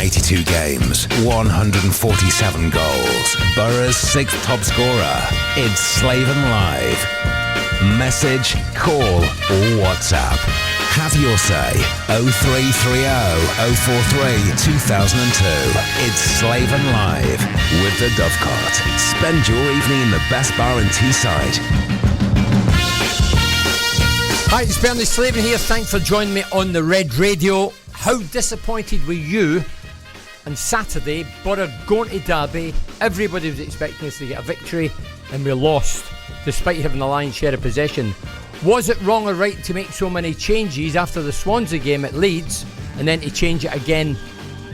182 games, 147 goals. Boro's 6th top scorer. It's Slaven Live. Message, call or WhatsApp. Have your say. 0330 043 2002. It's Slaven Live with the Dovecot. Spend your evening in the best bar in Teesside. Hi, it's Bernie Slaven here. Thanks for joining me on the Red Radio. How disappointed were you on Saturday? Boro going to Derby. Everybody was expecting us to get a victory and we lost despite having the lion's share of possession. Was it wrong or right to make so many changes after the Swansea game at Leeds and then to change it again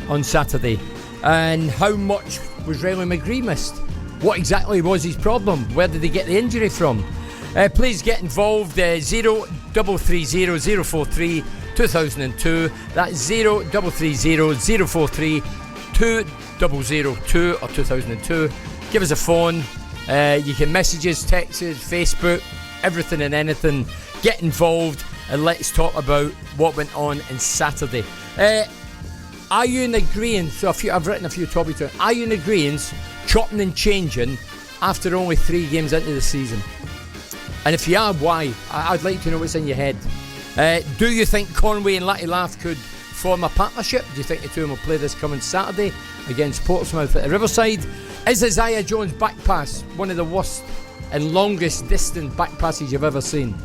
on Saturday? And how much was Riley McGree missed? What exactly was his problem? Where did he get the injury from? Please get involved. 0330 043 2002. That's 0330 043 2002 or 2002. Give us a phone. You can message us, text us, Facebook, everything and anything. Get involved and let's talk about what went on Saturday. Are you in agreement? So I've written a few topics down. Are you in agreement chopping and changing after only 3 games into the season? And if you are, why? I'd like to know what's in your head. Do you think Conway and Latty Laugh could form a partnership? Do you think the two of them will play this coming Saturday against Portsmouth at the Riverside? Is Isaiah Jones' back pass one of the worst and longest distance back passes you've ever seen?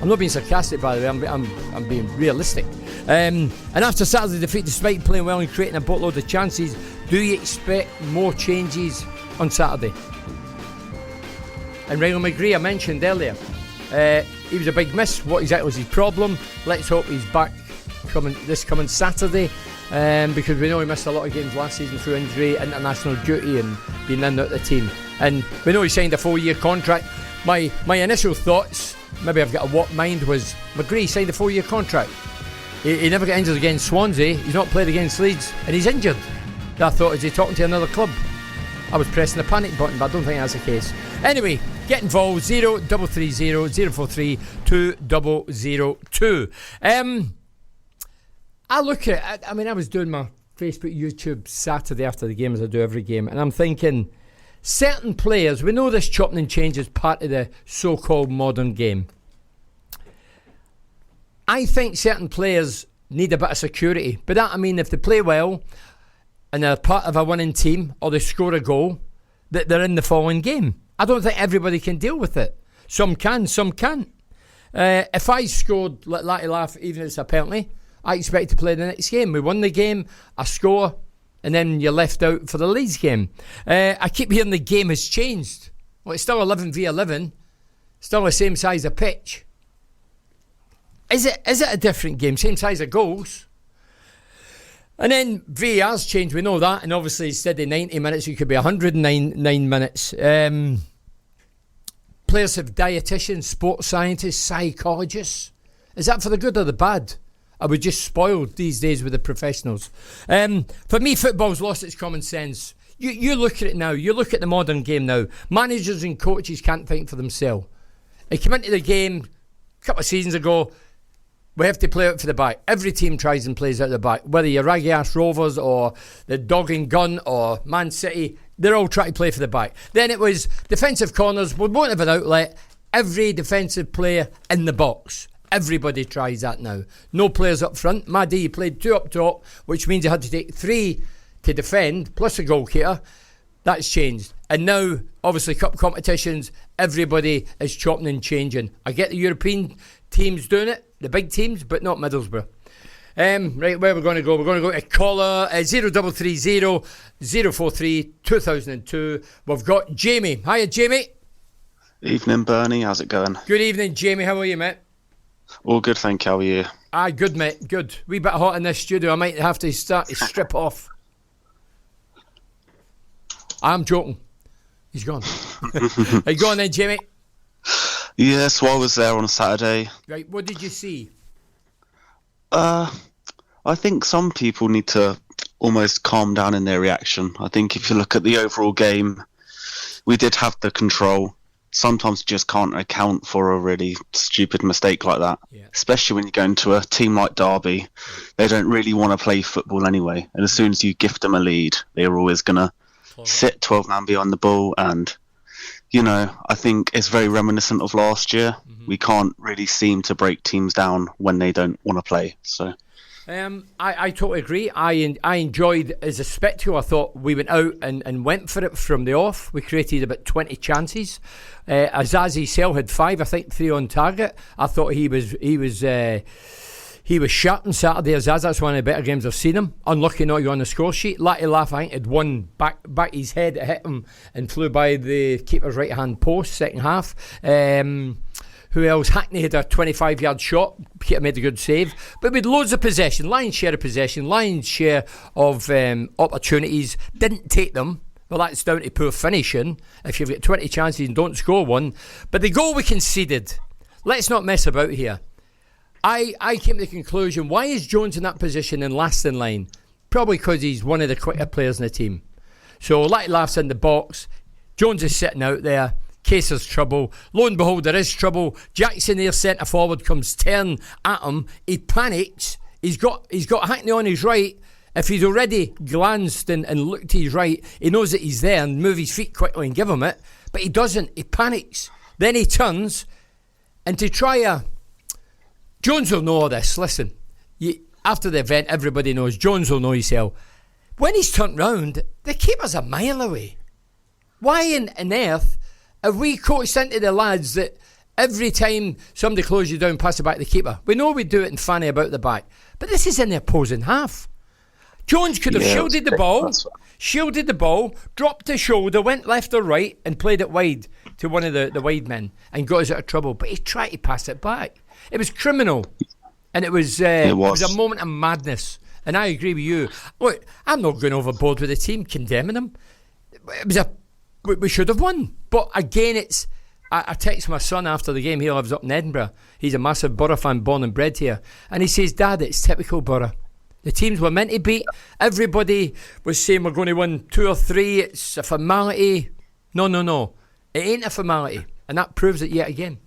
I'm not being sarcastic, by the way, I'm being realistic. And after Saturday's defeat, despite playing well and creating a boatload of chances, do you expect more changes on Saturday? And Riley McGree, I mentioned earlier, he was a big miss. What exactly was his problem? Let's hope he's back this coming Saturday, because we know he missed a lot of games last season through injury, international duty and being in and out of the team. And we know he signed a 4-year contract. My initial thoughts, maybe I've got a what mind, was McGree signed a 4-year contract. He never got injured against Swansea. He's not played against Leeds and he's injured. I thought, is he talking to another club? I was pressing the panic button, but I don't think that's the case. Anyway, get involved. 0330 043 2002. I look at it. I mean, I was doing my Facebook, YouTube Saturday after the game, as I do every game, and I'm thinking, certain players, we know this chopping and change is part of the so-called modern game. I think certain players need a bit of security. But that, I mean, if they play well and they're part of a winning team or they score a goal, that they're in the following game. I don't think everybody can deal with it. Some can, some can't. If I scored, let you laugh, even if it's a penalty, I expect to play the next game. We won the game, I score, and then you're left out for the Leeds game. I keep hearing the game has changed. Well, it's still 11v11, still the same size of pitch. Is it a different game? Same size of goals? And then VAR's changed, we know that, and obviously instead of 90 minutes, it could be 109 minutes. Players have dietitians, sports scientists, psychologists. Is that for the good or the bad? Are we just spoiled these days with the professionals? For me, football's lost its common sense. You look at it now, you look at the modern game now. Managers and coaches can't think for themselves. They came into the game a couple of seasons ago, we have to play out for the back. Every team tries and plays out the back. Whether you're Raggy Ass Rovers or the Dog and Gun or Man City, they're all trying to play for the back. Then it was defensive corners, we won't have an outlet. Every defensive player in the box. Everybody tries that now. No players up front. Maddy played 2 up top, which means he had to take 3 to defend, plus a goalkeeper. That's changed. And now, obviously, cup competitions, everybody is chopping and changing. I get the European teams doing it, the big teams, but not Middlesbrough. Right, where we're going to go? We're going to go to caller 0330 043 2002. We've got Jamie. Hiya, Jamie. Evening, Bernie. How's it going? Good evening, Jamie. How are you, mate? All good, thank you. How are you? Aye, good, mate. Good. Wee bit hot in this studio. I might have to start to strip off. I'm joking. He's gone. Are you going then, Jamie? Yeah, so I was there on a Saturday. Right, what did you see? I think some people need to almost calm down in their reaction. I think if you look at the overall game, we did have the control. sometimes you just can't account for a really stupid mistake like that. Yeah. Especially when you go into a team like Derby, they don't really want to play football anyway. And as soon as you gift them a lead, they're always going to sit 12 man behind the ball. And, I think it's very reminiscent of last year. Mm-hmm. We can't really seem to break teams down when they don't want to play. So. I totally agree. I enjoyed as a spectacle. I thought we went out and went for it from the off. We created about 20 chances. Azazi Sell had 5, I think 3 on target. I thought he was sharp on Saturday. Azaz, that's one of the better games I've seen him. Unlucky not on the score sheet. Latty Laugh, I think, had one back his head. It hit him and flew by the keeper's right hand post. Second half. Who else? Hackney had a 25-yard shot. Keeper made a good save. But with loads of possession, lion's share of possession, lion's share of opportunities, didn't take them. Well, that's down to poor finishing. If you've got 20 chances and don't score one. But the goal we conceded, let's not mess about here. I came to the conclusion, why is Jones in that position and last in line? Probably because he's one of the quicker players in the team. So Latty Laugh's in the box. Jones is sitting out there. Case there's trouble. Lo and behold, there is trouble. Jackson, their centre forward, comes turn at him. He panics. He's got Hackney on his right. If he's already glanced and looked to his right, he knows that he's there and move his feet quickly and give him it. But he doesn't. He panics. Then he turns, and to try Jones will know this. Listen, after the event, everybody knows. Jones will know himself. When he's turned round, the keeper's a mile away. Why on earth have we coached into the lads that every time somebody closes you down, pass it back to the keeper? We know we do it in fanny about the back, but this is in the opposing half. Jones could have shielded the ball, dropped his shoulder, went left or right, and played it wide to one of the wide men and got us out of trouble. But he tried to pass it back. It was criminal, and it was a moment of madness. And I agree with you. Look, I'm not going overboard with the team, condemning them. We should have won. But again, I text my son after the game. He lives up in Edinburgh. He's a massive Boro fan, born and bred here. And he says, Dad, it's typical Boro. The teams we're meant to beat. Everybody was saying we're going to win 2 or 3. It's a formality. No. It ain't a formality. And that proves it yet again.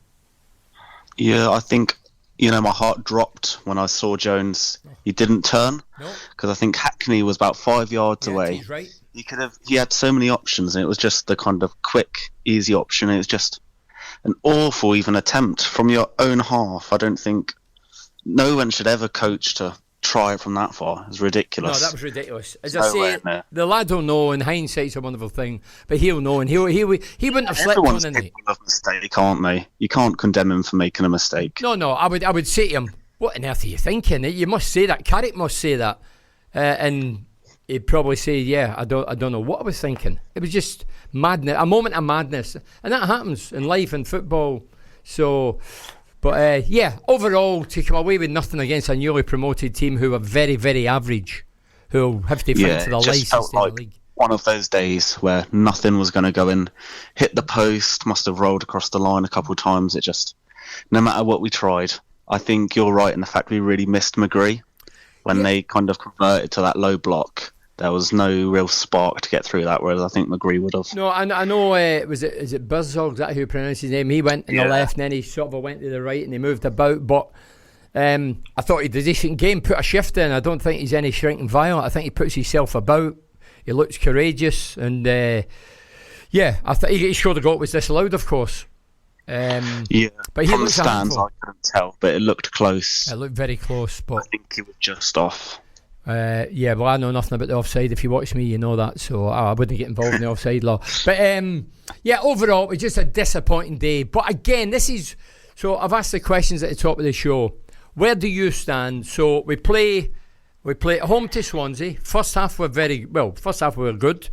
Yeah, I think, my heart dropped when I saw Jones. He didn't turn. Because I think Hackney was about 5 yards away. He's right. He had so many options, and it was just the kind of quick, easy option. It was just an awful even attempt from your own half. I don't think no one should ever coach to try it from that far. It's ridiculous. No, that was ridiculous. As I say, the lad will know, and hindsight's a wonderful thing, but he'll know, and he wouldn't have slept on it. Of mistake, aren't they? You can't condemn him for making a mistake. No, I would say to him, what on earth are you thinking? You must say that. Carrick must say that. And he'd probably say, I don't know what I was thinking. It was just madness, a moment of madness. And that happens in life and football. So, but overall, to come away with nothing against a newly promoted team who are very, very average, who'll have to fight for the license in the league. One of those days where nothing was going to go in, hit the post, must have rolled across the line a couple of times. It just, no matter what we tried, I think you're right in the fact we really missed McGree when they kind of converted to that low block. There was no real spark to get through that, whereas I think McGree would have. No, I know, is it Buzzog, is that how you pronounce his name? He went on the left and then he sort of went to the right and he moved about, but I thought he did a decent game, put a shift in. I don't think he's any shrinking violet. I think he puts himself about. He looks courageous and I thought he showed the goal was disallowed, of course. But he from the stands I couldn't tell, but it looked close. It looked very close, but I think he was just off. Well, I know nothing about the offside. If you watch me, you know that, so I wouldn't get involved in the offside law. But overall, it was just a disappointing day. But again, so I've asked the questions at the top of the show. Where do you stand? So we play at home to Swansea. First half we were good.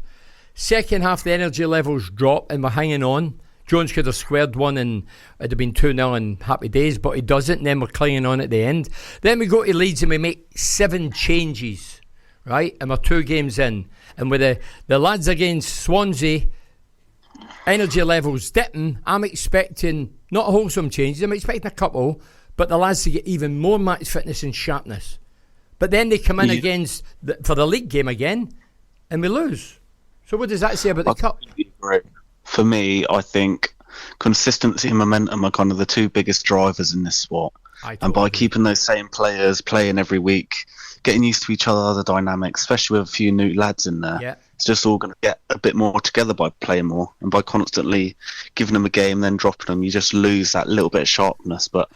Second half the energy levels dropped and we're hanging on. Jones could have squared one and it'd have been 2-0 in happy days, but he doesn't, and then we're clinging on at the end. Then we go to Leeds and we make 7 changes, right? And we're 2 games in. And with the lads against Swansea, energy levels dipping, I'm expecting not wholesome changes, I'm expecting a couple, but the lads to get even more match fitness and sharpness. But then they come in for the league game again, and we lose. So what does that say about the cup? For me, I think consistency and momentum are kind of the two biggest drivers in this sport. And by keeping those same players playing every week, getting used to each other, the dynamics, especially with a few new lads in there, it's just all going to get a bit more together by playing more. And by constantly giving them a game, then dropping them, you just lose that little bit of sharpness. But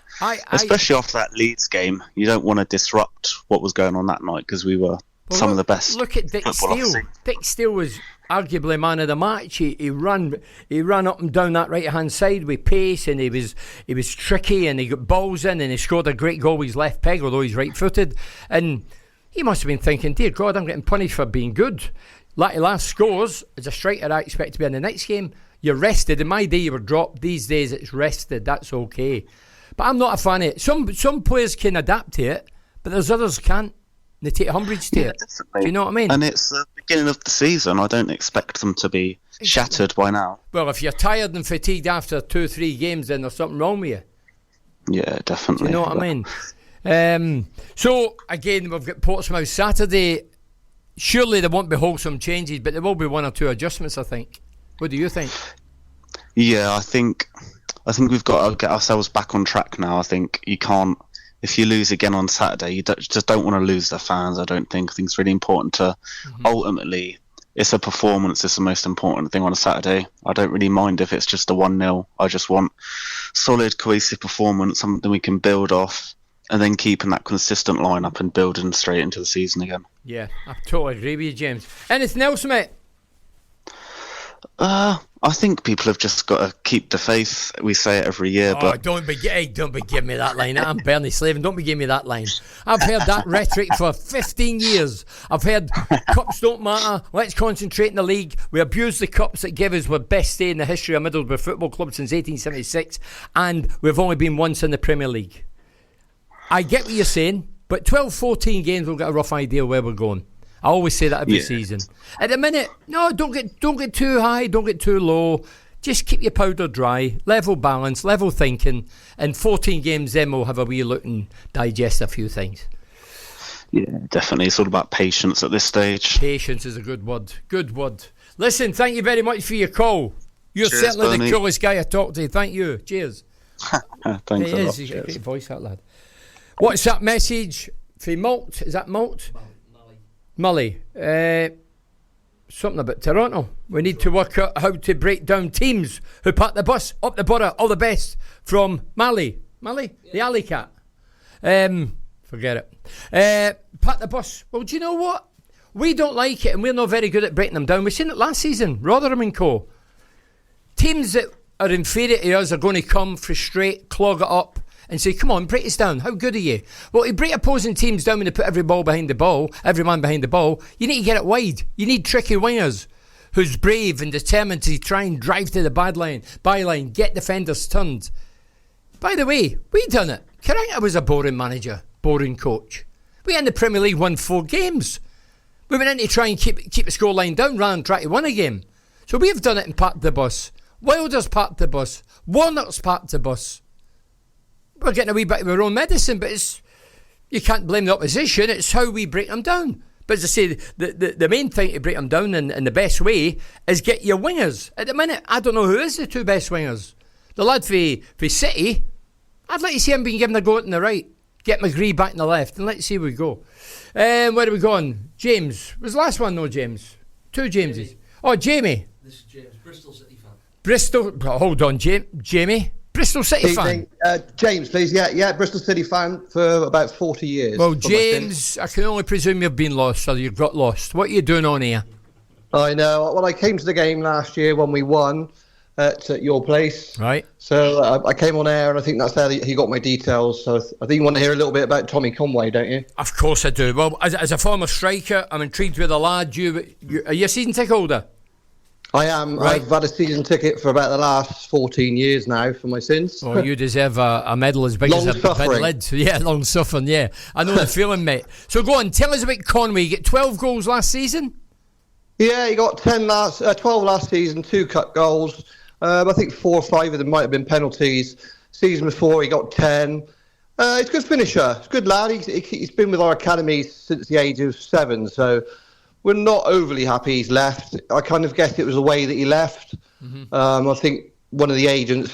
especially after that Leeds game, you don't want to disrupt what was going on that night, because we were some of the best. Look at Dick Steele. Dick Steele was arguably man of the match. He ran up and down that right hand side with pace, and he was tricky, and he got balls in, and he scored a great goal with his left peg, although he's right footed. And he must have been thinking, dear God, I'm getting punished for being good. Last scores as a striker, I expect to be in the next game. You're rested. In my day, you were dropped. These days, it's rested. That's okay. But I'm not a fan of it. Some players can adapt to it, but there's others can't. They take umbrage to it. Definitely. Do you know what I mean? And it's the beginning of the season. I don't expect them to be shattered by now. Well, if you're tired and fatigued after 2 or 3 games, then there's something wrong with you. Yeah, definitely. Do you know what I mean? So, again, we've got Portsmouth Saturday. Surely there won't be wholesome changes, but there will be 1 or 2 adjustments, I think. What do you think? Yeah, I think we've got to get ourselves back on track now. I think you can't. If you lose again on Saturday, you just don't want to lose the fans. I don't think. I think it's really important to ultimately, it's a performance. It's the most important thing on a Saturday. I don't really mind if it's just a 1-0. I just want solid, cohesive performance, something we can build off, and then keeping that consistent lineup and building straight into the season again. Yeah, I totally agree with you, James. Anything else, mate? I think people have just got to keep the faith. We say it every year, but don't be giving me that line. I'm Bernie Slaven. Don't be giving me that line. I've heard that rhetoric for 15 years. I've heard cups don't matter. Let's concentrate in the league. We abuse the cups that give us our best stay in the history of Middlesbrough Football Club since 1876, and we've only been once in the Premier League. I get what you're saying, but 12, 14 games, we'll get a rough idea where we're going. I always say that every season. At the minute, no, don't get too high, don't get too low. Just keep your powder dry, level balance, level thinking, and 14 games then we'll have a wee look and digest a few things. Yeah, definitely. It's all about patience at this stage. Patience is a good word. Good word. Listen, thank you very much for your call. You're Cheers, certainly Bernie. the coolest guy I talked to. Thank you. Cheers. Thanks a lot. He's got a great voice, that lad. What's that message for Malt? Is that Malt? Mully. Something about Toronto. We need to work out how to break down teams who park the bus up the Boro. All the best from Mally. Mally? Yeah. The alley cat. Forget it. Park the bus. Well, do you know what? We don't like it, and we're not very good at breaking them down. We've seen it last season. Rotherham and co. Teams that are inferior to us are going to come, frustrate, clog it up, and say, come on, break us down. How good are you? Well, to break opposing teams down when they put every man behind the ball, you need to get it wide. You need tricky wingers who's brave and determined to try and drive to the byline, get defenders turned. By the way, we done it. Carragher was a boring manager, boring coach. We in the Premier League won 4 games. We went in to try and keep the scoreline down rather than try to win a game. So we've done it and parked the bus. Wilder's parked the bus. Warnock's parked the bus. We're getting a wee bit of our own medicine, but you can't blame the opposition. It's how we break them down. But as I say, the main thing to break them down in the best way is get your wingers. At the minute, I don't know who is the 2 best wingers. The lad for City, I'd like to see him being given a go on the right. Get McGree back on the left, and let's see where we go. Where are we going? James. Was the last one, no, James? 2 Jameses. Jamie. Oh, Jamie. This is James, Bristol City fan. Bristol. Hold on, Jamie. Bristol City fan. James, please. Yeah, Bristol City fan for about 40 years. Well, James, I can only presume you've been lost, or you've got lost. What are you doing on here? I know. Well, I came to the game last year when we won at your place. Right. So I came on air, and I think that's how he got my details. So I think you want to hear a little bit about Tommy Conway, don't you? Of course I do. Well, as a former striker, I'm intrigued with the lad. Are you a season ticket holder? I am. Right. I've had a season ticket for about the last 14 years now for my sins. Oh, you deserve a medal as big as a big lid. Yeah, long suffering, yeah. I know the feeling, mate. So go on, tell us about Conway. You get 12 goals last season? Yeah, he got 12 last season, 2 cut goals. I think 4 or 5 of them might have been penalties. Season before, he got 10. He's a good finisher. He's a good lad. He's been with our academy since the age of 7, so we're not overly happy he's left. I kind of guessed it was the way that he left. Mm-hmm. I think one of the agents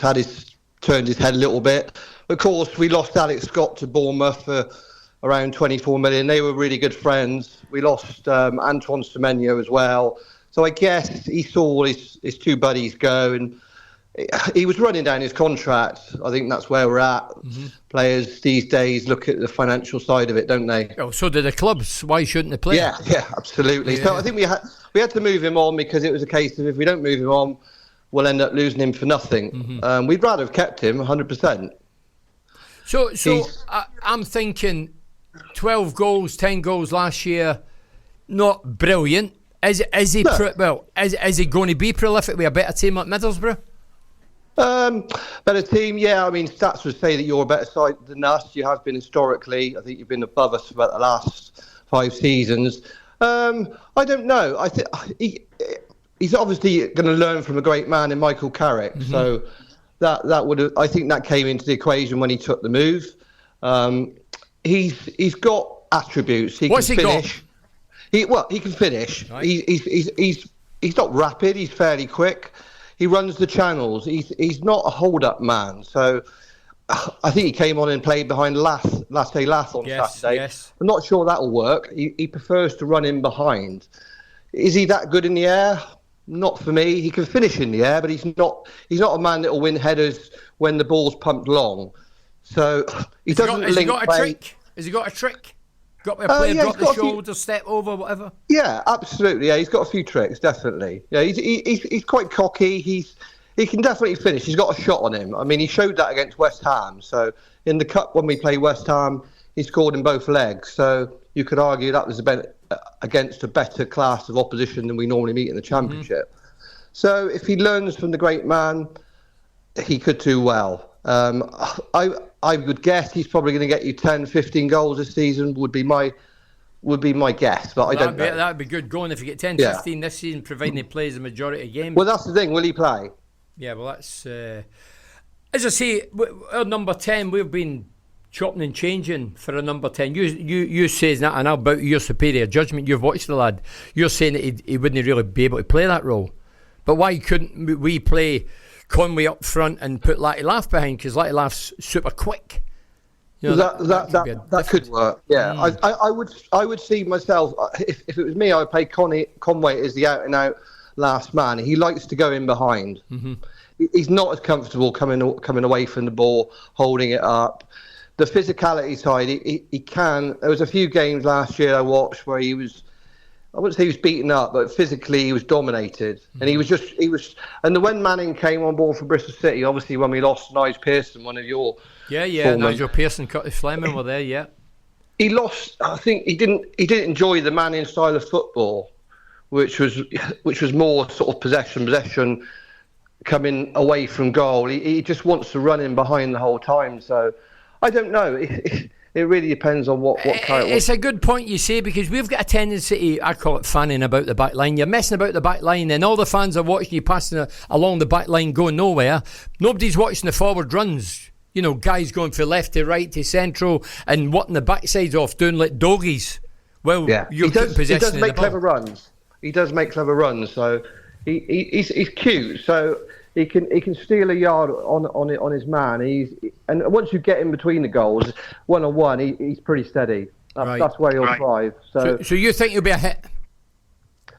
turned his head a little bit. Of course, we lost Alex Scott to Bournemouth for around 24 million. They were really good friends. We lost Antoine Semenyo as well. So I guess he saw his two buddies go, and he was running down his contract. I think that's where we're at. Mm-hmm. Players these days look at the financial side of it, don't they? Oh, so do the clubs. Why shouldn't they play? Yeah, absolutely. Yeah. So I think we had to move him on, because it was a case of, if we don't move him on, we'll end up losing him for nothing. Mm-hmm. We'd rather have kept him 100%. So I'm thinking 12 goals, 10 goals last year, not brilliant. Is he going to be prolific with a better team like Middlesbrough? Better team, yeah. I mean, stats would say that you're a better side than us. You have been historically. I think you've been above us for about the last 5 seasons. I don't know. I think he's obviously going to learn from a great man in Michael Carrick. Mm-hmm. So that would have, I think that came into the equation when he took the move. He's got attributes. What's he finish. got? He can finish. Right. He's not rapid. He's fairly quick. He runs the channels. He's not a hold-up man. So I think he came on and played behind Lath on Saturday. Yes. I'm not sure that'll work. He prefers to run in behind. Is he that good in the air? Not for me. He can finish in the air, but he's not a man that will win headers when the ball's pumped long. So he doesn't link. Has he got a trick? Has he got a trick? Got a player drop the shoulder, step over, whatever. Yeah, absolutely. Yeah, he's got a few tricks, definitely. Yeah, he's quite cocky. He can definitely finish. He's got a shot on him. I mean, he showed that against West Ham. So in the cup when we played West Ham, he scored in both legs. So you could argue that was against a better class of opposition than we normally meet in the Championship. Mm-hmm. So if he learns from the great man, he could do well. I would guess he's probably going to get you 10, 15 goals this season, would be my guess, but I don't know. That would be good going if you get 10, 15 this season, providing he plays the majority of games. Well, that's the thing. Will he play? Yeah, well, that's... as I say, our number 10, we've been chopping and changing for a number 10. You say that, and about your superior judgment, you've watched the lad. You're saying that he wouldn't really be able to play that role. But why couldn't we play Conway up front and put Latty Laugh behind, because Latty Laugh's super quick? You know, that could work. Yeah, I would see myself, if it was me, I would play Conway as the out and out last man. He likes to go in behind. Mm-hmm. He's not as comfortable coming away from the ball, holding it up. The physicality side, he can. There was a few games last year I watched where he was, I wouldn't say he was beaten up, but physically he was dominated. Mm-hmm. And he was. And when Manning came on board for Bristol City, obviously when we lost Nigel Pearson, one of your Nigel Pearson, Curtis Fleming were there. Yeah, he lost. I think he didn't enjoy the Manning style of football, which was more sort of possession coming away from goal. He just wants to run in behind the whole time. So I don't know. It really depends on what character. It's a good point you say, because we've got a tendency, I call it fanning about the back line. You're messing about the back line, and all the fans are watching you passing along the back line going nowhere. Nobody's watching the forward runs. You know, guys going from left to right to central and whatting the backsides off, doing like doggies. Well, yeah. You're getting possession. He does make clever runs. He does make clever runs. So he's cute. So he can steal a yard on his man. And once you get in between the goals, 1-on-1, he's pretty steady. That's where he'll thrive. So you think he'll be a hit?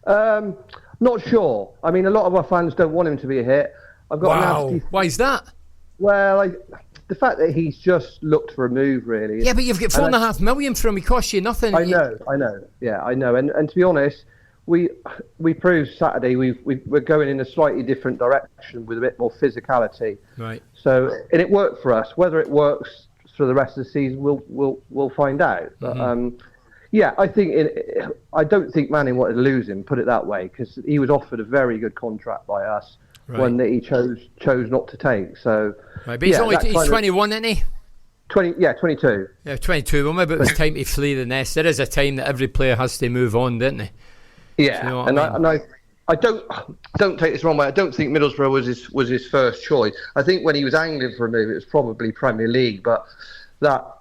Not sure. I mean, a lot of our fans don't want him to be a hit. I've got a nasty. Why is that? Well, the fact that he's just looked for a move, really. Yeah, but you've got $4.5 million from him. He costs you nothing. I know. Yeah, I know. And to be honest, we proved Saturday we're going in a slightly different direction with a bit more physicality. Right. So, and it worked for us. Whether it works for the rest of the season, we'll find out. But yeah, I don't think Manning wanted to lose him. Put it that way, because he was offered a very good contract by us. Right. One that he chose not to take. So, right, but he's 21, isn't he? 22. Yeah, 22. Well, maybe it was time to flee the nest. There is a time that every player has to move on, didn't he? Yeah, you know I don't take this wrong way. I don't think Middlesbrough was his first choice. I think when he was angling for a move, it was probably Premier League. But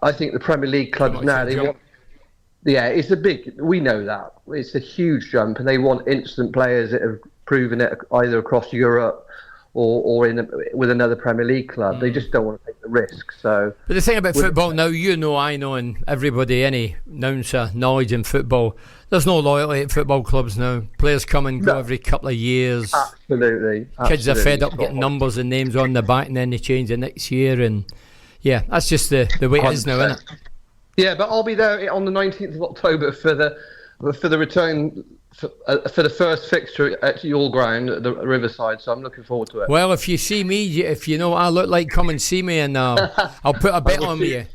I think the Premier League clubs now it's a big. We know that it's a huge jump, and they want instant players that have proven it either across Europe or with another Premier League club. They just don't want to take the risk. So, but the thing about football now, I know, and everybody, any announcer, knowledge in football, there's no loyalty at football clubs now. Players come and go every couple of years. Absolutely. Kids are fed up getting numbers and names on the back, and then they change the next year. And yeah, that's just the way it is now, isn't it? Yeah, but I'll be there on the 19th of October for the return. For the first fixture at your ground at the Riverside, so I'm looking forward to it. Well, if you see me, if you know what I look like, come and see me, and I'll put a bet on you.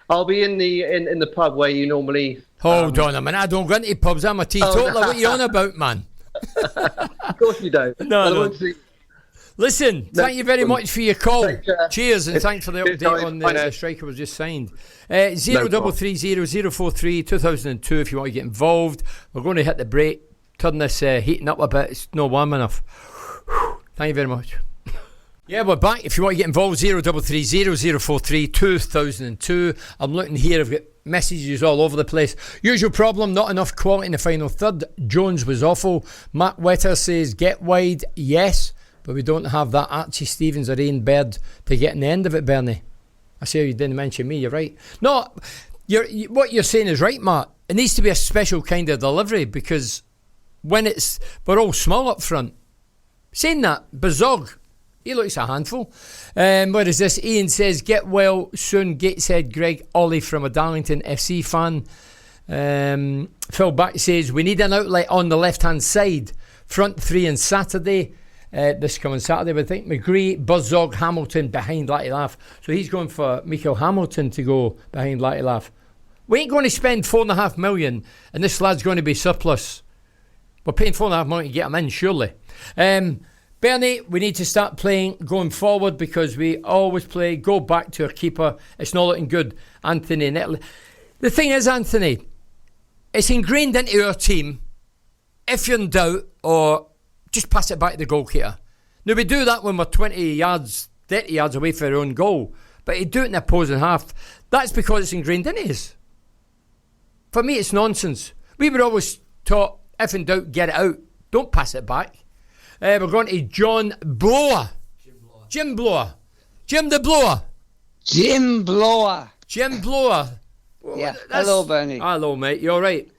I'll be in the pub where you normally. Hold on a minute, I don't go into pubs. I'm a teetotaler. What are you on about, man? Of course you don't. No. Listen, thank you very much for your call. Cheers, and thanks for the update on the striker was just signed. 0330 2002 if you want to get involved. We're going to hit the break, turn this heating up a bit. It's not warm enough. Thank you very much. Yeah, we're back. If you want to get involved, 0330 043 2002. I'm looking here, I've got messages all over the place. Usual problem, not enough quality in the final third. Jones was awful. Matt Wetter says, get wide, yes. But we don't have that Archie Stevens or Ian Baird to get in the end of it, Bernie. I say you didn't mention me, you're right. No, what you're saying is right, Matt. It needs to be a special kind of delivery because we're all small up front. Saying that, Bazog, he looks a handful. Where is this? Ian says, get well soon, Gateshead Greg Ollie from a Darlington FC fan. Phil Back says, we need an outlet on the left-hand side. Front three on Saturday. This coming Saturday, but I think McGree, Buzzog, Hamilton behind Latty Laugh. So he's going for Michael Hamilton to go behind Latty Laugh. We ain't going to spend $4.5 million and this lad's going to be surplus. We're paying $4.5 million to get him in, surely. Bernie, we need to start playing going forward because we always play, go back to our keeper. It's not looking good. Anthony Netley. The thing is, Anthony, it's ingrained into our team. If you're in doubt or just pass it back to the goalkeeper. Now, we do that when we're 20 yards, 30 yards away from our own goal. But you do it in the opposing half. That's because it's ingrained in us. For me, it's nonsense. We were always taught, if in doubt, get it out. Don't pass it back. We're going to John Blower. Jim Blower. Jim the Blower. Jim Blower. Jim Blower. Yeah. Hello, Bernie. Hello, mate. You all right?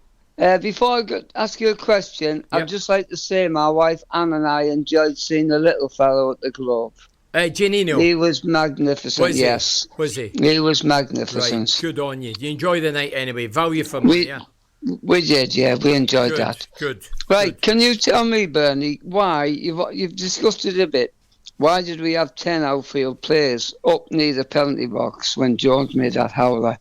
Before I ask you a question, I'd just like to say my wife Anne and I enjoyed seeing the little fellow at the Globe. Janino. He was magnificent, yes. Was he? He was magnificent. Right, good on you. You enjoy the night anyway. Value for money, yeah? We did, yeah. We enjoyed that. Good. Right, good. Can you tell me, Bernie, why, you've discussed it a bit, why did we have 10 outfield players up near the penalty box when Jones made that howler?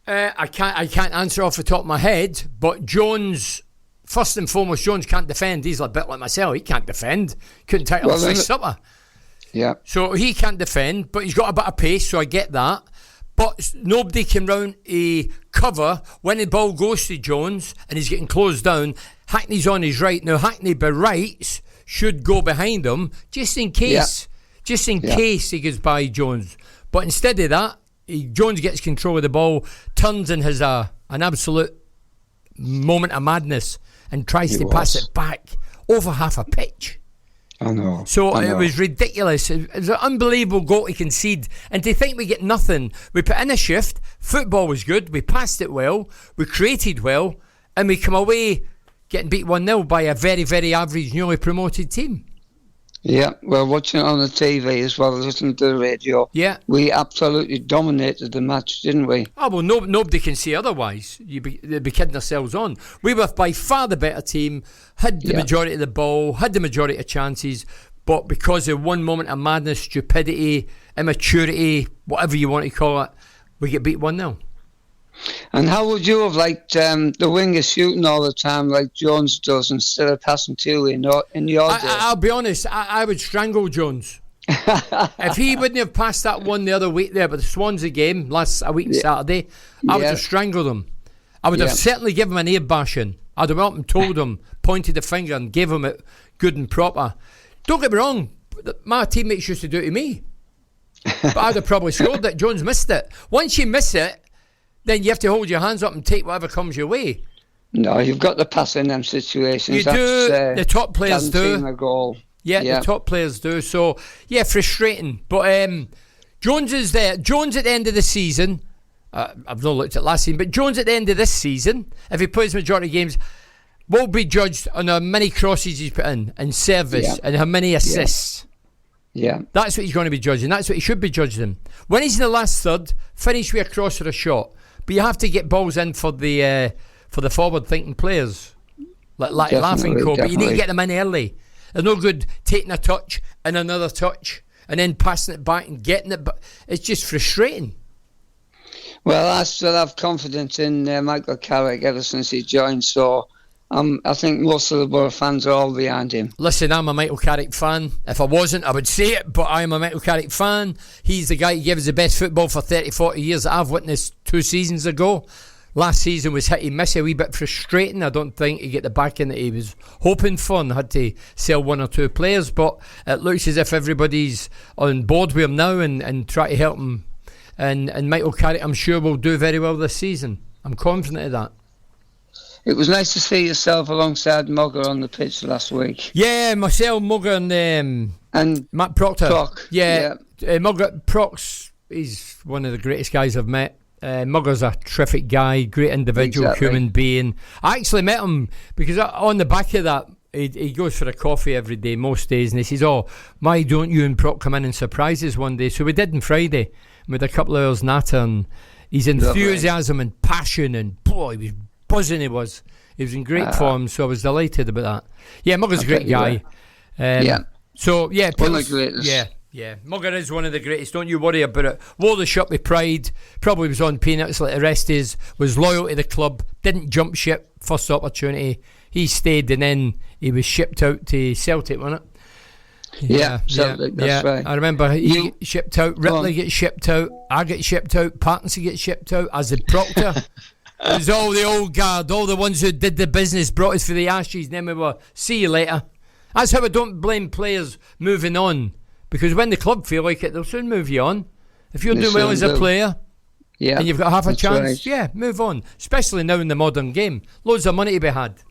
I can't answer off the top of my head, but Jones, first and foremost, Jones can't defend. He's a bit like myself. He can't defend. Couldn't take a slice supper. Yeah. So he can't defend, but he's got a bit of pace, so I get that. But nobody can round a cover when the ball goes to Jones and he's getting closed down. Hackney's on his right. Now, Hackney by rights should go behind him just in case. Yeah. Just in case he goes by Jones. But instead of that, Jones gets control of the ball, turns and has an absolute moment of madness and tries to pass it back over half a pitch. I know. So it was ridiculous. It was an unbelievable goal to concede. And to think we get nothing. We put in a shift, football was good, we passed it well, we created well, and we come away getting beat 1-0 by a very, very average, newly promoted team. Yeah, well, watching it on the TV as well as listening to the radio. Yeah. We absolutely dominated the match, didn't we? Oh, well, nobody can say otherwise. They'd be kidding ourselves on. We were by far the better team, had the majority of the ball, had the majority of chances, but because of one moment of madness, stupidity, immaturity, whatever you want to call it, we get beat 1-0. And how would you have liked the wingers shooting all the time like Jones does instead of passing to in your day? I'll be honest, I would strangle Jones. If he wouldn't have passed that one the other week there, but the Swansea game last week Saturday, I would have strangled him. I would have certainly given him an ear bashing. I'd have went and told him, pointed the finger and gave him it good and proper. Don't get me wrong, my teammates used to do it to me. But I'd have probably scored it. Jones missed it. Once you miss it, then you have to hold your hands up and take whatever comes your way. No, you've got to pass in them situations. You do. The top players do. A goal. Yeah, the top players do. So, yeah, frustrating. But Jones is there. Jones at the end of the season, I've not looked at last season, but Jones at the end of this season, if he plays majority of games, will be judged on how many crosses he's put in and service and how many assists. Yeah. That's what he's going to be judging. That's what he should be judging. When he's in the last third, finish with a cross or a shot. But you have to get balls in for the forward-thinking players, like Laughing Co. But you need to get them in early. There's no good taking a touch and another touch and then passing it back and getting it. But it's just frustrating. Well, I still have confidence in Michael Carrick ever since he joined. So I think most of the Boro fans are all behind him. Listen, I'm a Michael Carrick fan. If I wasn't, I would say it, but I'm a Michael Carrick fan. He's the guy who gave us the best football for 30, 40 years that I've witnessed 2 seasons ago. Last season was hit and miss, a wee bit frustrating. I don't think he get the backing that he was hoping for and had to sell 1 or 2 players, but it looks as if everybody's on board with him now and try to help him. And Michael Carrick, I'm sure, will do very well this season. I'm confident of that. It was nice to see yourself alongside Mugger on the pitch last week. Yeah, myself, Mugger and Matt Proctor. Mugger Prox, he's one of the greatest guys I've met. Mugger's a terrific guy, great individual, human being. I actually met him because on the back of that, he goes for a coffee every day, most days, and he says, why don't you and Proc come in and surprise us one day? So we did on Friday with a couple of hours natter, and his enthusiasm and passion, and boy, he was buzzing. He was in great form, so I was delighted about that. Yeah, Mugger's a great guy. So yeah, one of the greatest. Yeah, Mugger is one of the greatest. Don't you worry about it. Wore the shirt with pride. Probably was on peanuts like the rest is. Was loyal to the club. Didn't jump ship first opportunity. He stayed, and then he was shipped out to Celtic, wasn't it? Yeah, Celtic. That's right. I remember he get shipped out. Ripley gets shipped out. I get shipped out. Parkinson gets shipped out. As did Proctor. It was all the old guard, all the ones who did the business, brought us for the Ashes, and then we were, see you later. That's how I don't blame players moving on, because when the club feel like it, they'll soon move you on. If you're doing well as a player, and you've got half a chance, move on. Especially now in the modern game. Loads of money to be had.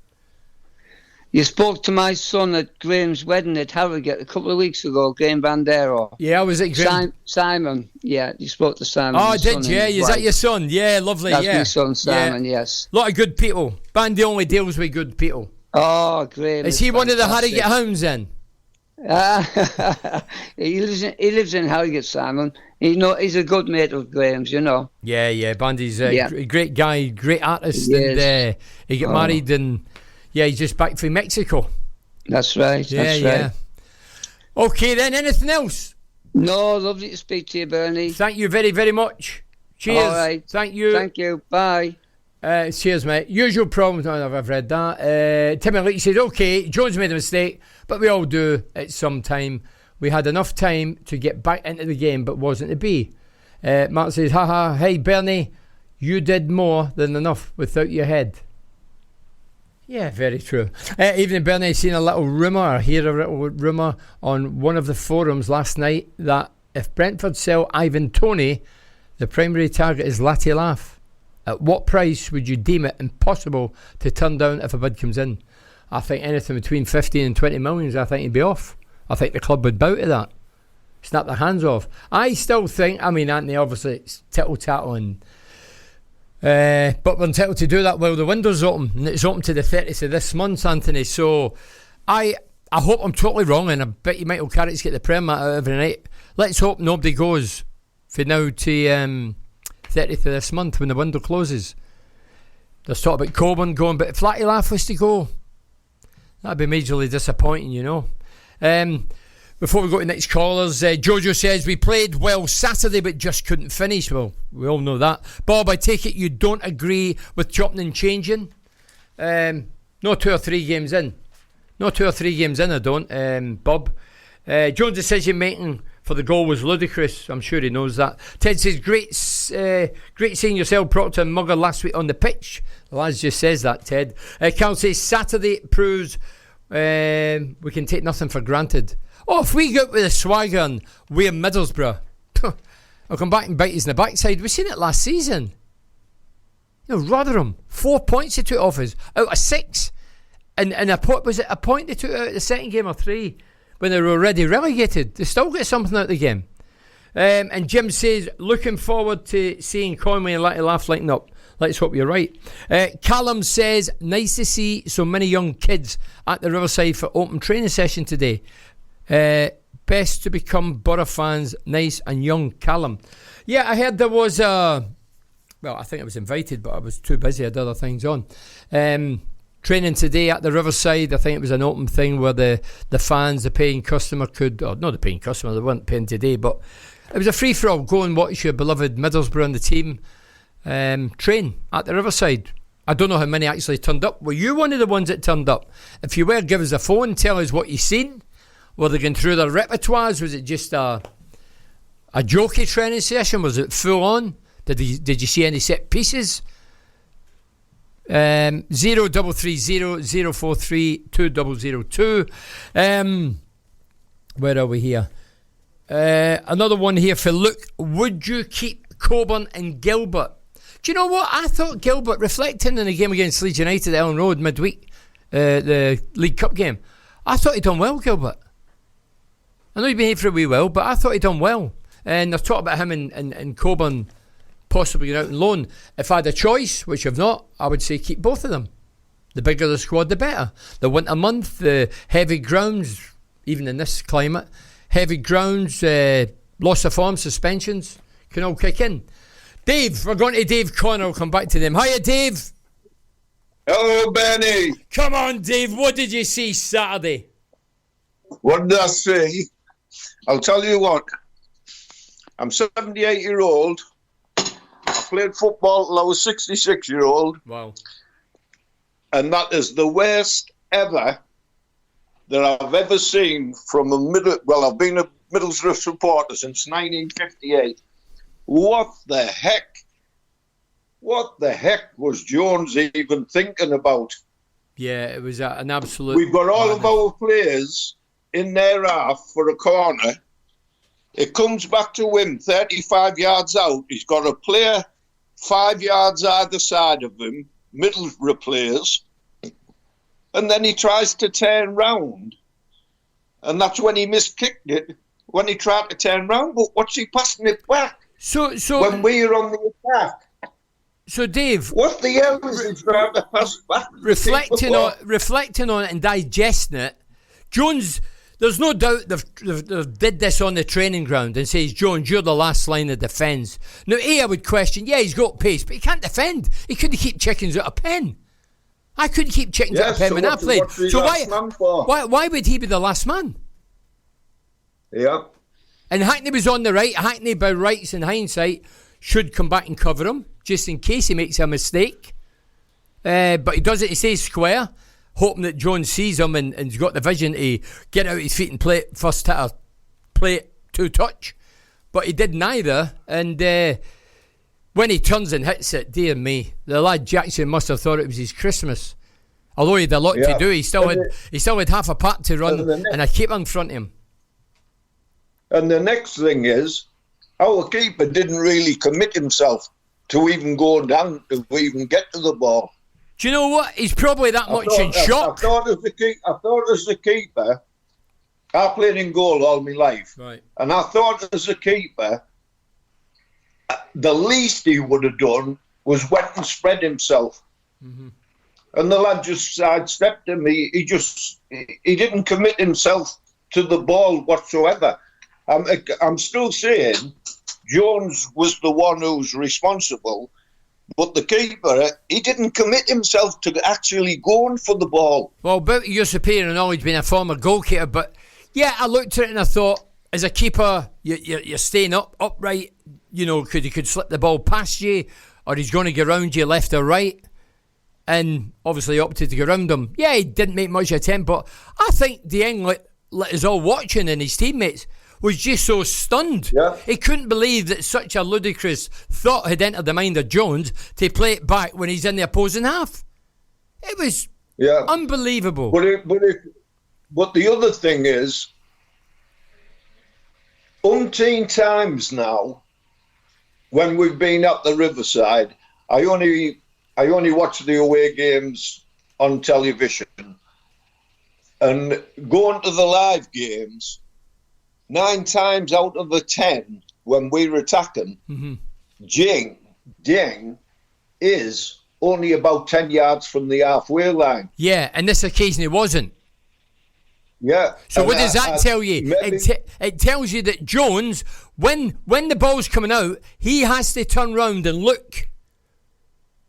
You spoke to my son at Graham's wedding at Harrogate a couple of weeks ago, Graham Bandero. Yeah, I was at Graham. Simon, you spoke to Simon. Oh, did you? Is that your son? Yeah, lovely. That's my son, Simon, yes. A lot of good people. Bandy only deals with good people. Oh, Graham. Is he one of the Harrogate hounds then? He lives in Harrogate, Simon. He's a good mate of Graham's, you know. Yeah, Bandy's a great guy, great artist. And he got married and... Yeah, he's just back from Mexico. That's right. Right. Okay, then, anything else? No, lovely to speak to you, Bernie. Thank you very, very much. Cheers. All right. Thank you. Thank you. Bye. Cheers, mate. Usual problems. I've read that. Timmy Leach says, okay, Jones made a mistake, but we all do at some time. We had enough time to get back into the game, but wasn't to be. Mark says, haha, hey, Bernie, you did more than enough without your head. Yeah, very true. Even Bernie, I seen a little rumour on one of the forums last night that if Brentford sell Ivan Toney, the primary target is Latte Laugh. At what price would you deem it impossible to turn down if a bid comes in? I think anything between 15 and 20 million, I think he'd be off. I think the club would bow to that. Snap their hands off. I still think, Anthony, obviously it's tittle-tattle and... but we're entitled to do that while the window's open, and it's open to the 30th of this month, Anthony. So I hope I'm totally wrong, and I bet you Michael Carrick's get the Prem out every night. Let's hope nobody goes for now to 30th of this month when the window closes. There's talk about Coburn going, but if Flatty Laugh was to go, that'd be majorly disappointing, you know. Before we go to next callers, Jojo says, we played well Saturday but just couldn't finish. Well, we all know that. Bob, I take it you don't agree with chopping and changing? No 2 or 3 games in. I don't, Bob. Jones' decision making for the goal was ludicrous. I'm sure he knows that. Ted says, great seeing yourself, Proctor and Mugger last week on the pitch. The lads just says that, Ted. Carl says, Saturday proves we can take nothing for granted. If we go up with a swagger and we're Middlesbrough, I'll come back and bite us in the backside. We've seen it last season. Rotherham, 4 points they took off us out of 6. And was it a point they took out of the second game or 3? when they were already relegated. They still get something out of the game. And Jim says, looking forward to seeing Conway and Letty Laugh lighten up. Let's hope you're right. Callum says, nice to see so many young kids at the Riverside for open training session today. Best to become Boro fans, nice and young. Callum. Yeah, I heard there was well, I think I was invited, but I was too busy. I had other things on. Training today at the Riverside. I think it was an open thing where the fans, the paying customer could, or not the paying customer, they weren't paying today, but it was a free-for-all. Go and watch your beloved Middlesbrough and the team train at the Riverside. I don't know how many actually turned up. Were you one of the ones that turned up? If you were, give us a phone, tell us what you seen. Were they going through their repertoires? Was it just a jokey training session? Was it full on? Did you see any set pieces? 0330 043 2002. Where are we here? Another one here for Luke. Would you keep Coburn and Gilbert? Do you know what? I thought Gilbert, reflecting in the game against Leeds United at Ellen Road midweek, the League Cup game, I thought he'd done well, Gilbert. I know he'd been here for a wee while, but I thought he'd done well. And they've talked about him and Coburn possibly going out on loan. If I had a choice, which I've not, I would say keep both of them. The bigger the squad, the better. The winter month, the heavy grounds, even in this climate, heavy grounds, loss of form, suspensions can all kick in. Dave, we're going to Dave Connor. We'll come back to them. Hiya, Dave. Hello, Benny. Come on, Dave. What did you see Saturday? What did I see? I'll tell you what. I'm 78-year-old. I played football till I was 66-year-old. Wow. And that is the worst ever that I've ever seen from a middle... Well, I've been a Middlesbrough supporter since 1958. What the heck? What the heck was Jones even thinking about? Yeah, it was an absolute... We've got all of our players in their half for a corner. It comes back to him 35 yards out. He's got a player 5 yards either side of him, Middlesbrough players, and then he tries to turn round. And that's when he miskicked it, when he tried to turn round. But what's he passing it back? So when we're on the attack. So Dave, what the hell is he trying to pass back? Reflecting on it and digesting it, Jones, there's no doubt they've did this on the training ground and says, Jones, you're the last line of defence. Now, I would question, yeah, he's got pace, but he can't defend. He couldn't keep chickens out of pen. I couldn't keep chickens out of pen when I played. So why would he be the last man? Yeah. And Hackney was on the right. Hackney, by rights in hindsight, should come back and cover him, just in case he makes a mistake. But he does it, he stays square, hoping that Jones sees him and he's got the vision to get out his feet and play it first hit, play it two touch. But he did neither. And when he turns and hits it, dear me, the lad Jackson must have thought it was his Christmas. Although he had a lot to do, he still had half a pack to run and a keeper in front of him. And the next thing is, our keeper didn't really commit himself to even go down, to even get to the ball. Do you know what? He's probably that much in shock. I thought as a keeper, I played in goal all my life. Right. And I thought as a keeper, the least he would have done was went and spread himself. Mm-hmm. And the lad just sidestepped him. He didn't commit himself to the ball whatsoever. I'm still saying Jones was the one who's responsible, but the keeper, he didn't commit himself to actually going for the ball. Well, about your superior knowledge being a former goalkeeper, but yeah, I looked at it and I thought, as a keeper, you're staying upright. You know, he could slip the ball past you, or he's going to go around you left or right. And obviously opted to go around him. Yeah, he didn't make much attempt, but I think Dieng let us all watching and his teammates was just so stunned. Yeah. He couldn't believe that such a ludicrous thought had entered the mind of Jones to play it back when he's in the opposing half. It was unbelievable. But the other thing is, umpteen times now, when we've been at the Riverside, I only watch the away games on television. And going to the live games, 9 times out of the 10, when we're attacking, Ding is only about 10 yards from the halfway line. Yeah, and this occasion he wasn't. Yeah. So what does that tell you? It tells you that Jones, when the ball's coming out, he has to turn round and look,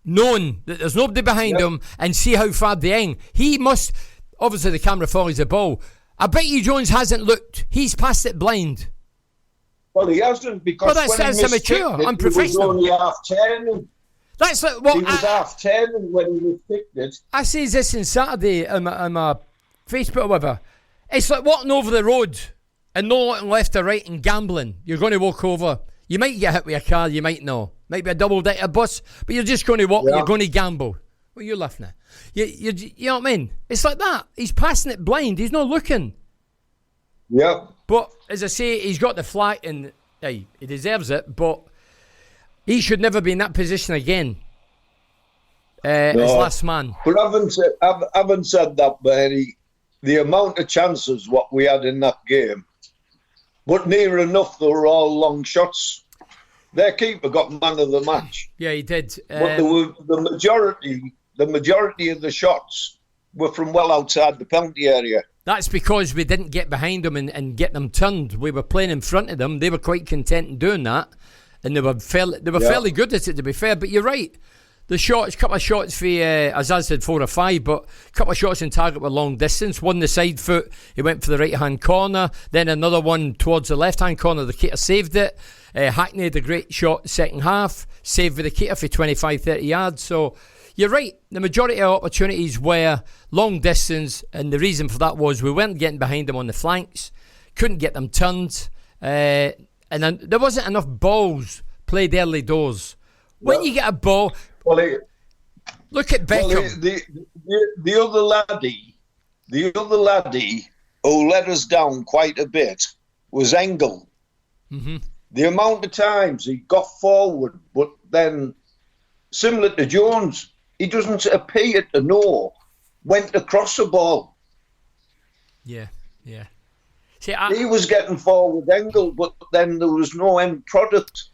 knowing that there's nobody behind him, and see how far they hang. He must, obviously the camera follows the ball. I bet you Jones hasn't looked. He's passed it blind. Well, he hasn't, because that's immature, unprofessional. He was only half 10. That's like what he was half 10 when he was picked it. I says this on Saturday on my Facebook or whatever. It's like walking over the road and no looking left or right and gambling. You're going to walk over. You might get hit with a car, you might not. Might be a double-decker bus, but you're just going to walk. You're going to gamble. What are you laughing at? You know what I mean? It's like that. He's passing it blind. He's not looking. Yeah. But as I say, he's got the flag, and hey, he deserves it. But he should never be in that position again. As last man. But having said that, Bernie, the amount of chances what we had in that game, but near enough they were all long shots. Their keeper got man of the match. Yeah, he did. But the majority of the shots were from well outside the penalty area. That's because we didn't get behind them and get them turned. We were playing in front of them. They were quite content in doing that, and they were fairly good at it, to be fair. But you're right. The shots, couple of shots for, as I said, 4 or 5, but a couple of shots in target were long distance. One the side foot, he went for the right hand corner. Then another one towards the left hand corner. The keeper saved it. Hackney had a great shot second half, saved with the keeper for 25-30 yards. So you're right. The majority of opportunities were long distance, and the reason for that was we weren't getting behind them on the flanks, couldn't get them turned, and then there wasn't enough balls played early doors. When you get a ball. Look at Beckham. Well, the other laddie who let us down quite a bit was Engel. Mm-hmm. The amount of times he got forward, but then, similar to Jones, he doesn't appear to know when to cross the ball. Yeah. See, he was getting forward, Engel, but then there was no end product.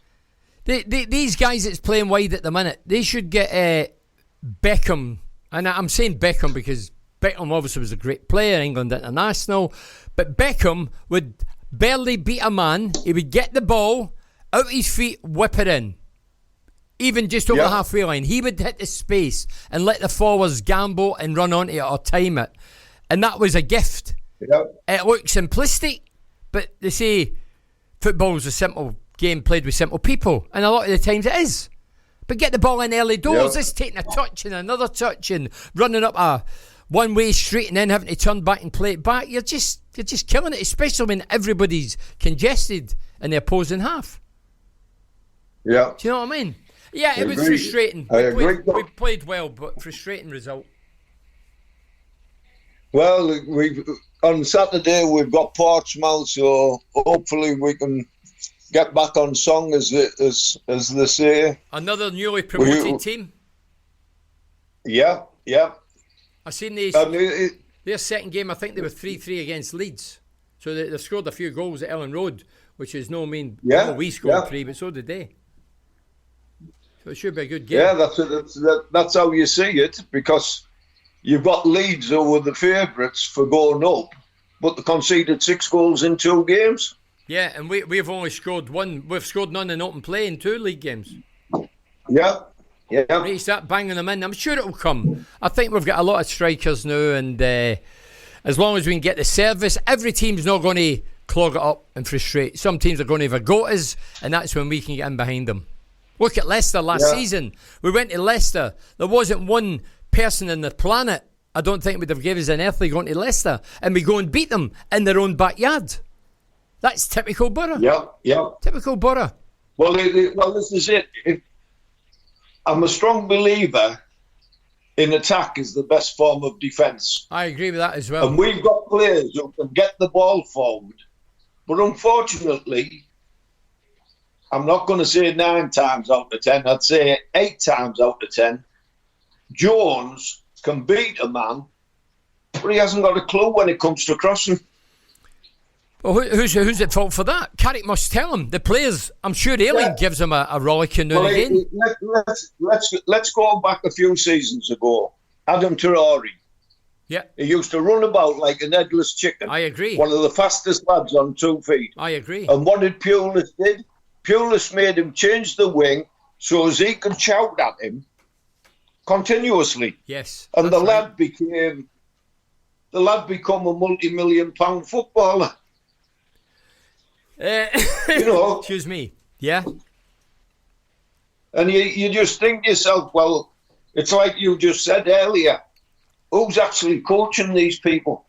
These guys that's playing wide at the minute, they should get Beckham. And I'm saying Beckham because Beckham obviously was a great player, England international. But Beckham would barely beat a man. He would get the ball out his feet, whip it in. Even just over the halfway line. He would hit the space and let the forwards gamble and run onto it or time it. And that was a gift. It looks simplistic, but they say football's a simple game played with simple people, and a lot of the times it is. But get the ball in early doors. It's taking a touch and another touch and running up a one-way street and then having to turn back and play it back. You're just killing it, especially when everybody's congested in the opposing half. Yeah. Do you know what I mean? Yeah, it was frustrating. We played well, but frustrating result. Well, on Saturday we've got Portsmouth, so hopefully we can get back on song, as they say. Another newly promoted team. Yeah. I seen their second game. I think they were 3-3 against Leeds, so they scored a few goals at Ellen Road, which is no mean. We scored 3, but so did they. So it should be a good game. Yeah, that's how you see it, because you've got Leeds who were the favourites for going up, but they conceded 6 goals in 2 games. Yeah, and we've only scored 1. We've scored none in open play in 2 league games. Yeah. They start banging them in. I'm sure it'll come. I think we've got a lot of strikers now, and as long as we can get the service, every team's not going to clog it up and frustrate. Some teams are going to have a go at us, and that's when we can get in behind them. Look at Leicester last season. We went to Leicester. There wasn't one person on the planet I don't think would have given us an earthly going to Leicester, and we go and beat them in their own backyard. That's typical Boro. Yeah. Typical Boro. Well, this is it. I'm a strong believer in attack is the best form of defence. I agree with that as well. And we've got players who can get the ball forward. But unfortunately, I'm not going to say 9 times out of 10. I'd say 8 times out of 10. Jones can beat a man, but he hasn't got a clue when it comes to crossing. Well, who's at fault for that? Carrick must tell him. The players, I'm sure Aileen gives him a rollicking now and again. Let's go back a few seasons ago. Adam Traore. Yeah. He used to run about like an headless chicken. I agree. One of the fastest lads on 2 feet. I agree. And what did Pulis did? Pulis made him change the wing so as he could shout at him continuously. Yes. And the lad became a multi-million-pound footballer. You know. Excuse me. Yeah. And you just think to yourself, well, it's like you just said earlier, who's actually coaching these people?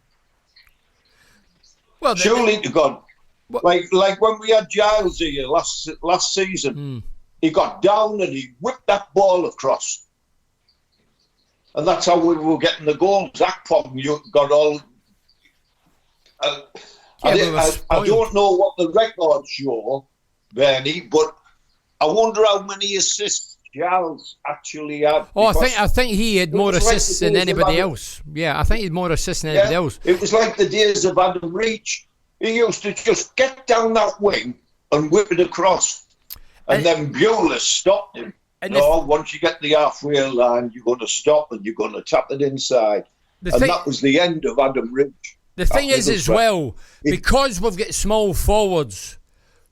Well, surely to God, like when we had Giles here last season, he got down and he whipped that ball across, and that's how we were getting the goals. That problem you got all. I don't know what the records show, Bernie, but I wonder how many assists Giles actually had. Oh, I think he had more assists than anybody else. Yeah, I think he had more assists than anybody else. It was like the days of Adam Reach. He used to just get down that wing and whip it across. And then Bueller stopped him. Once you get the halfway line, you're going to stop and you're going to tap it inside. That was the end of Adam Reach. The thing is as well, because we've got small forwards,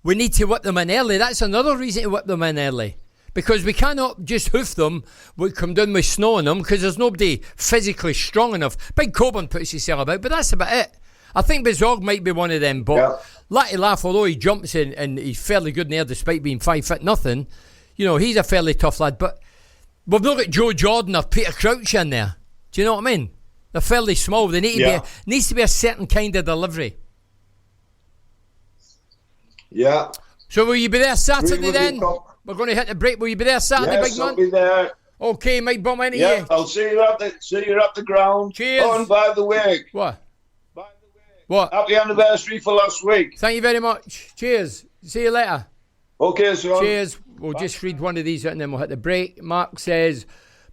we need to whip them in early. That's another reason to whip them in early. Because we cannot just hoof them, we come down with snow on them, because there's nobody physically strong enough. Big Coburn puts himself about, but that's about it. I think Bizog might be one of them, but Latty Laugh, although he jumps in and he's fairly good in the air despite being 5'0", you know, he's a fairly tough lad. But we've not got Joe Jordan or Peter Crouch in there. Do you know what I mean? They're fairly small. They need to needs to be a certain kind of delivery. Yeah. So will you be there Saturday then? We're going to hit the break. Will you be there Saturday, big man? I'll be there. Okay, Mike, bump into you. I'll see you at the ground. Cheers. Oh, and by the way. What? Happy anniversary for last week. Thank you very much. Cheers. See you later. Okay, son. Cheers. We'll just read one of these out and then we'll hit the break. Mark says,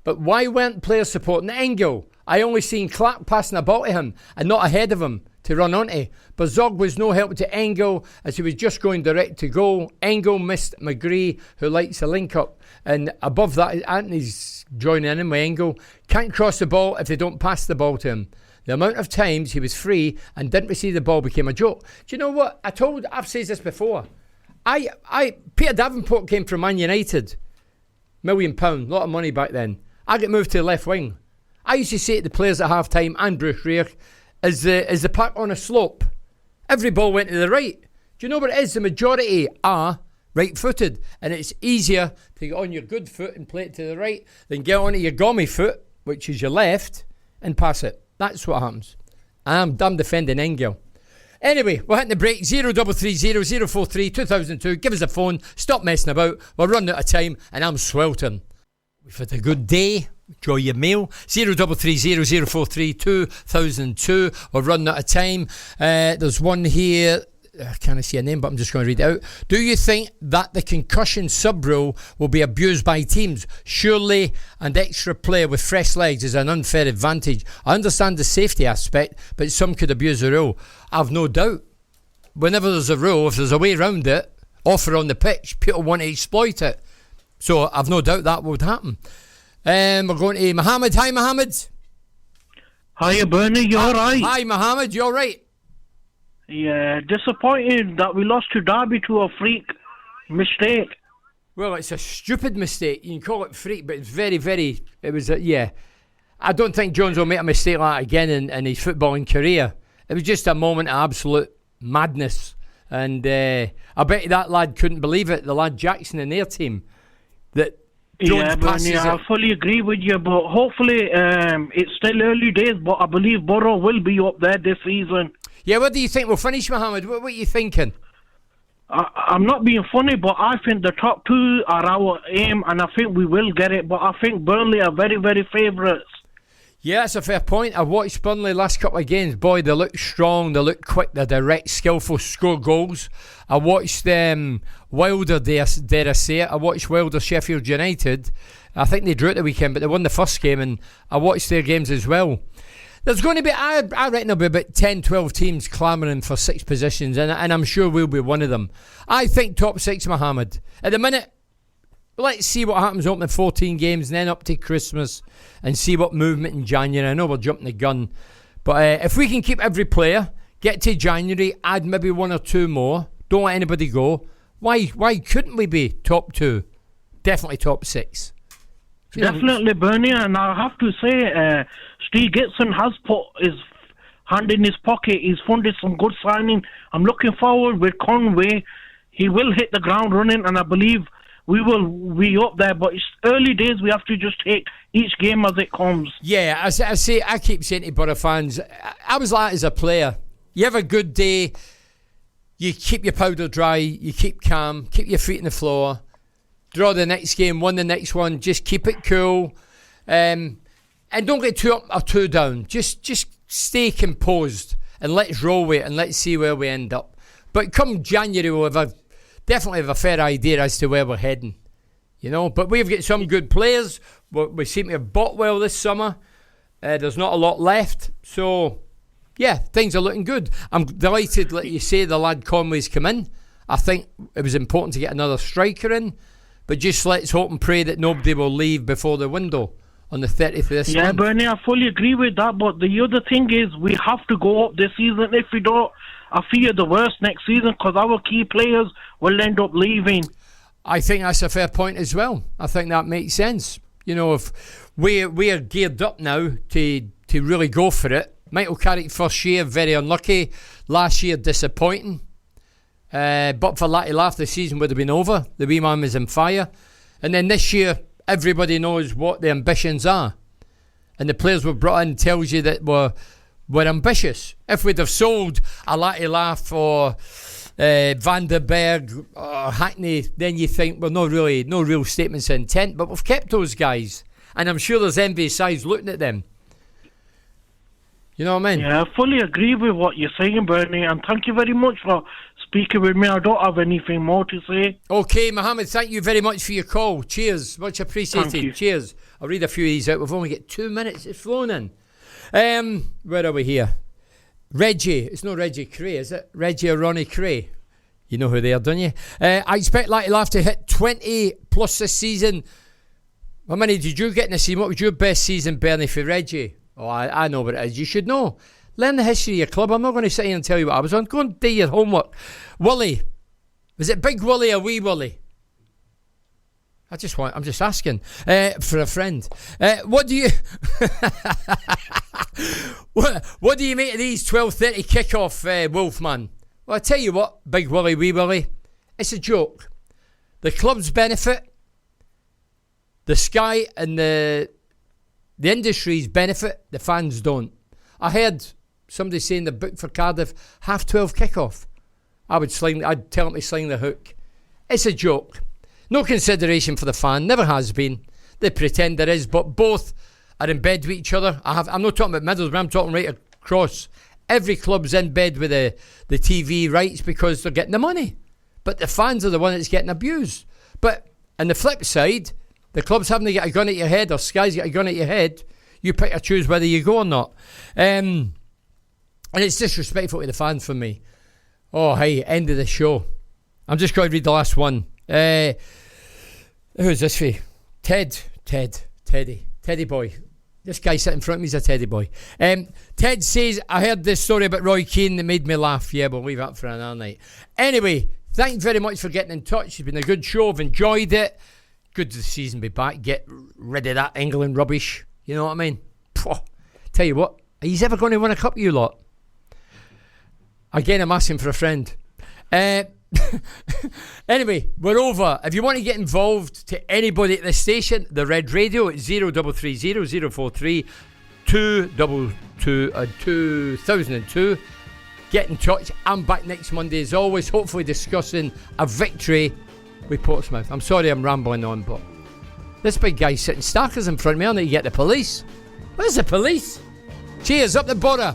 but why weren't players supporting Engel? I only seen Clark passing a ball to him and not ahead of him to run onto. But Zog was no help to Engel as he was just going direct to goal. Engel missed McGree, who likes a link up. And above that, Anthony's joining in with Engel. Can't cross the ball if they don't pass the ball to him. The amount of times he was free and didn't receive the ball became a joke. Do you know what? I've said this before. Peter Davenport came from Man United. £1 million, a lot of money back then. I got moved to the left wing. I used to say to the players at half time and Bruce Rear, is the park on a slope? Every ball went to the right. Do you know what it is? The majority are right-footed, and it's easier to get on your good foot and play it to the right than get onto your gummy foot, which is your left, and pass it. That's what happens. I'm defending Engel. Anyway, we're hitting the break. 0330 043 2002. Give us a phone. Stop messing about. We're running out of time, and I'm sweltering. We've had a good day. Enjoy your meal. 0330 043 2002. We're running out of time. There's one here. I can't see a name, but I'm just going to read it out. Do you think that the concussion sub-rule will be abused by teams? Surely an extra player with fresh legs is an unfair advantage. I understand the safety aspect, but some could abuse the rule. I've no doubt. Whenever there's a rule, if there's a way around it, off or on the pitch, people want to exploit it. So I've no doubt that would happen. We're going to Mohammed. Hi, Mohammed. Hiya, Bernie. You all right? Hi, Mohammed. You all right? Yeah, disappointed that we lost to Derby to a freak mistake. Well, it's a stupid mistake. You can call it freak, but it's very, very... It was I don't think Jones will make a mistake like that again in his footballing career. It was just a moment of absolute madness. And I bet that lad couldn't believe it, the lad Jackson in their team, that Jones passes Bernie, I fully agree with you, but hopefully it's still early days, but I believe Boro will be up there this season. Yeah, what do you think we'll finish, Mohammed? What are you thinking? I'm not being funny, but I think the top two are our aim, and I think we will get it, but I think Burnley are very, very favourites. Yeah, that's a fair point. I watched Burnley last couple of games. Boy, they look strong, they look quick, they're direct, skillful, score goals. I watched Wilder, dare I say it. I watched Wilder Sheffield United. I think they drew it the weekend, but they won the first game, and I watched their games as well. There's going to be, I reckon there'll be about 10, 12 teams clamouring for 6 positions, and I'm sure we'll be one of them. I think top 6, Mohammed. At the minute, let's see what happens opening 14 games and then up to Christmas and see what movement in January. I know we're jumping the gun, but if we can keep every player, get to January, add maybe 1 or 2 more, don't let anybody go, why couldn't we be top 2? Definitely top 6. Definitely, Bernie, and I have to say, Steve Gibson has put his hand in his pocket. He's funded some good signing. I'm looking forward with Conway. He will hit the ground running, and I believe we will be up there. But it's early days. We have to just take each game as it comes. Yeah, I keep saying to Boro fans, I was like as a player. You have a good day, you keep your powder dry, you keep calm, keep your feet on the floor. Draw the next game, win the next one. Just keep it cool, and don't get too up or too down. Just stay composed and let's roll with it and let's see where we end up. But come January, we'll definitely have a fair idea as to where we're heading. You know, but we've got some good players. We seem to have bought well this summer. There's not a lot left, so yeah, things are looking good. I'm delighted, like you say, the lad Conway's come in. I think it was important to get another striker in. But just let's hope and pray that nobody will leave before the window on the 30th of this month. Yeah, Bernie, I fully agree with that. But the other thing is we have to go up this season. If we don't, I fear the worst next season because our key players will end up leaving. I think that's a fair point as well. I think that makes sense. You know, if we're geared up now to really go for it. Michael Carrick first year, very unlucky. Last year, disappointing. But for Latty Laugh, the season would have been over. The wee man was on fire. And then this year, everybody knows what the ambitions are. And the players we've brought in tells you that we're ambitious. If we'd have sold a Latty Laugh or Van der Berg or Hackney, then you think, well, no real statements of intent. But we've kept those guys. And I'm sure there's envious eyes looking at them. You know what I mean? Yeah, I fully agree with what you're saying, Bernie, and thank you very much for speaking with me. I don't have anything more to say. Okay, Mohammed, thank you very much for your call. Cheers, much appreciated. Thank you. Cheers. I'll read a few of these out. We've only got 2 minutes. It's flown in. Where are we here? Reggie. It's not Reggie Cray, is it? Reggie or Ronnie Cray. You know who they are, don't you? I expect Latty Laugh to hit 20 plus this season. How many did you get in the season? What was your best season, Bernie, for Reggie? Oh, I know what it is. You should know. Learn the history of your club. I'm not going to sit here and tell you what I was on. Go and do your homework. Willie. Was it Big Willie or Wee Willie? I'm just asking for a friend. What do you what do you make of these 12:30 kickoff, Wolfman? Well, I tell you what, Big Willie, Wee Willie, it's a joke. The clubs benefit. The Sky and the industries benefit, the fans don't. I heard somebody saying the book for Cardiff 12:30 kickoff. I'd tell them to sling the hook. It's a joke. No consideration for the fan, never has been. They pretend there is, but both are in bed with each other. I'm not talking about Middlesbrough, I'm talking right across. Every club's in bed with the TV rights because they're getting the money. But the fans are the one that's getting abused. But on the flip side, the club's having to get a gun at your head, or Sky's got a gun at your head. You pick or choose whether you go or not. And it's disrespectful to the fans for me. Oh, hey, end of the show. I'm just going to read the last one. Who's this for? Teddy boy. This guy sitting in front of me is a Teddy boy. Ted says, I heard this story about Roy Keane that made me laugh. Yeah, we'll leave that for another night. Anyway, thanks very much for getting in touch. It's been a good show. I've enjoyed it. Good to the season be back. Get rid of that England rubbish. You know what I mean? Tell you what, are you ever going to win a cup, you lot? Again, I'm asking for a friend. Anyway, we're over. If you want to get involved to anybody at this station, the Red Radio at 0330 043 2002. Get in touch. I'm back next Monday as always, hopefully discussing a victory with Portsmouth. I'm sorry I'm rambling on, but this big guy sitting starkers in front of me. I need to get the police. Where's the police? Cheers, up the Boro.